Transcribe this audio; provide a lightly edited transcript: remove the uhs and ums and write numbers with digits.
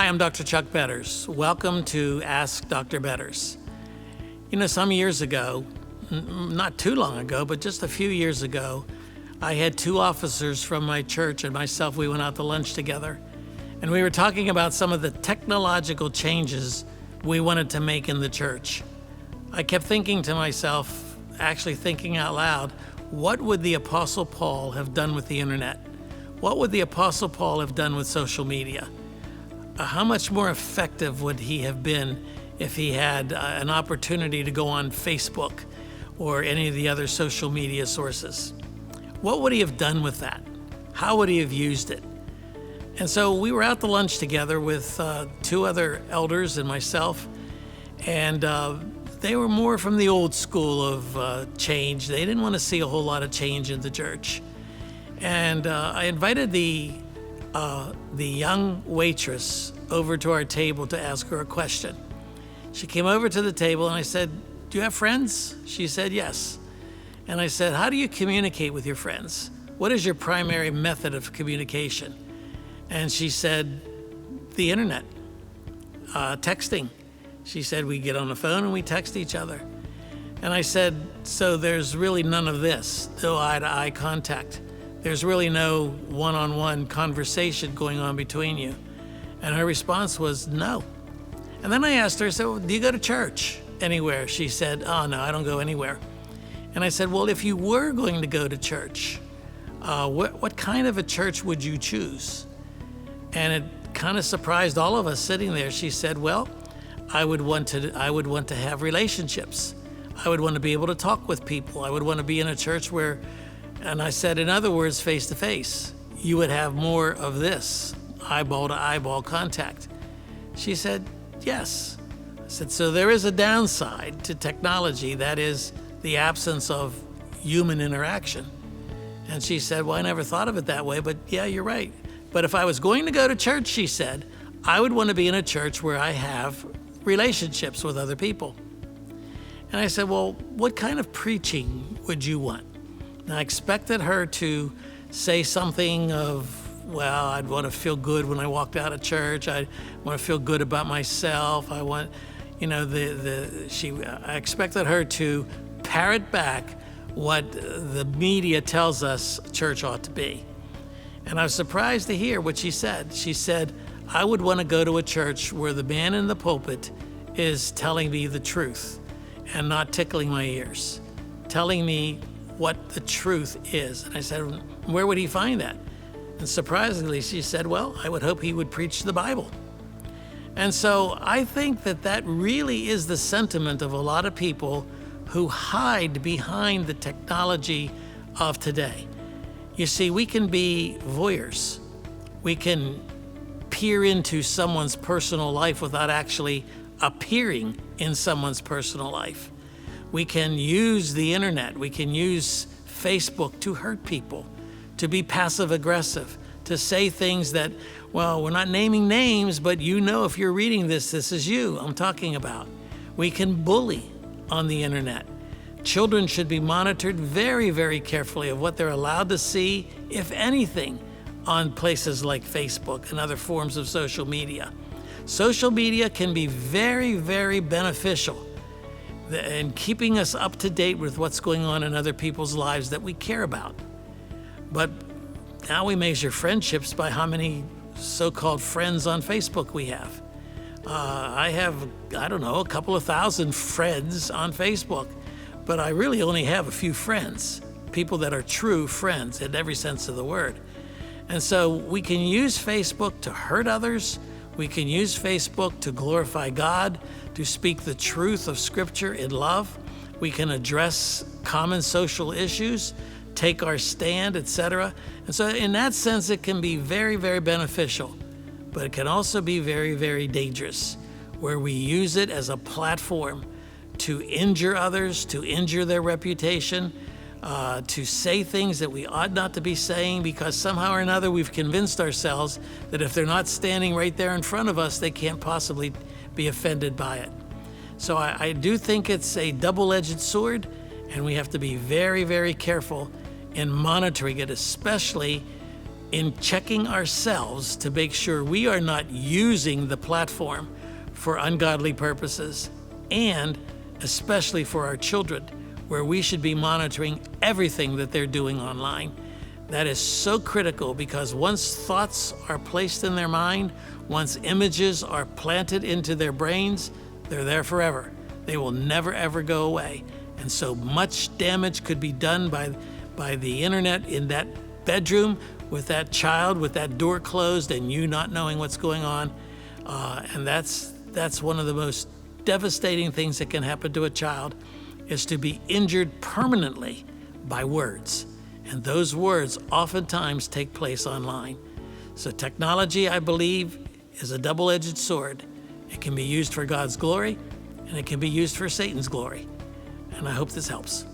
Hi, I'm Dr. Chuck Betters. Welcome to Ask Dr. Betters. You know, some years ago, not too long ago, but just a few years ago, I had two officers from my church and myself, we went out to lunch together. And we were talking about some of the technological changes we wanted to make in the church. I kept thinking to myself, actually thinking out loud, what would the Apostle Paul have done with the internet? What would the Apostle Paul have done with social media? How much more effective would he have been if he had an opportunity to go on Facebook or any of the other social media sources? What would he have done with that? How would he have used it? And so we were out to lunch together with two other elders and myself, and they were more from the old school of change. They didn't want to see a whole lot of change in the church. And I invited the young waitress over to our table to ask her a question. She came over to the table and I said, "Do you have friends?" She said, "Yes." And I said, "How do you communicate with your friends? What is your primary method of communication?" And she said, "The internet, texting." She said, "We get on the phone and we text each other." And I said, "So there's really none of this, no eye-to-eye contact. There's really no one-on-one conversation going on between you?" And her response was, "No." And then I asked her, "So do you go to church anywhere?" She said, "Oh, no, I don't go anywhere." And I said, "Well, if you were going to go to church, what kind of a church would you choose?" And it kind of surprised all of us sitting there. She said, "Well, I would want to have relationships. I would want to be able to talk with people. I would want to be in a church where," and I said, in other words, face to face, "you would have more of this eyeball to eyeball contact." She said, "Yes." I said, "So there is a downside to technology, that is the absence of human interaction." And she said, "Well, I never thought of it that way, but yeah, you're right. But if I was going to go to church," she said, "I would want to be in a church where I have relationships with other people." And I said, "Well, what kind of preaching would you want?" And I expected her to say something of, well, I'd want to feel good when I walked out of church. I want to feel good about myself. I want, you know, I expected her to parrot back what the media tells us church ought to be. And I was surprised to hear what she said. She said, "I would want to go to a church where the man in the pulpit is telling me the truth and not tickling my ears, telling me what the truth is." And I said, "Where would he find that?" And surprisingly, she said, "Well, I would hope he would preach the Bible." And so I think that really is the sentiment of a lot of people who hide behind the technology of today. You see, we can be voyeurs. We can peer into someone's personal life without actually appearing in someone's personal life. We can use the internet. We can use Facebook to hurt people, to be passive aggressive, to say things that, well, we're not naming names, but you know, if you're reading this is you I'm talking about. We can bully on the internet. Children should be monitored very, very carefully of what they're allowed to see, if anything, on places like Facebook and other forms of social media. Social media can be very, very beneficial in keeping us up to date with what's going on in other people's lives that we care about. But now we measure friendships by how many so-called friends on Facebook we have. I have, I don't know, a couple of thousand friends on Facebook, but I really only have a few friends, people that are true friends in every sense of the word. And so we can use Facebook to hurt others. We can use Facebook to glorify God, to speak the truth of Scripture in love. We can address common social issues, take our stand, etc. And so in that sense, it can be very, very beneficial, but it can also be very, very dangerous, where we use it as a platform to injure others, to injure their reputation, to say things that we ought not to be saying, because somehow or another we've convinced ourselves that if they're not standing right there in front of us, they can't possibly be offended by it. So I do think it's a double-edged sword, and we have to be very, very careful in monitoring it, especially in checking ourselves to make sure we are not using the platform for ungodly purposes, and especially for our children, where we should be monitoring everything that they're doing online. That is so critical, because once thoughts are placed in their mind, once images are planted into their brains, they're there forever. They will never, ever go away. And so much damage could be done by the internet in that bedroom with that child, with that door closed and you not knowing what's going on. And that's one of the most devastating things that can happen to a child, is to be injured permanently by words. And those words oftentimes take place online. So technology, I believe, is a double-edged sword. It can be used for God's glory, and it can be used for Satan's glory. And I hope this helps.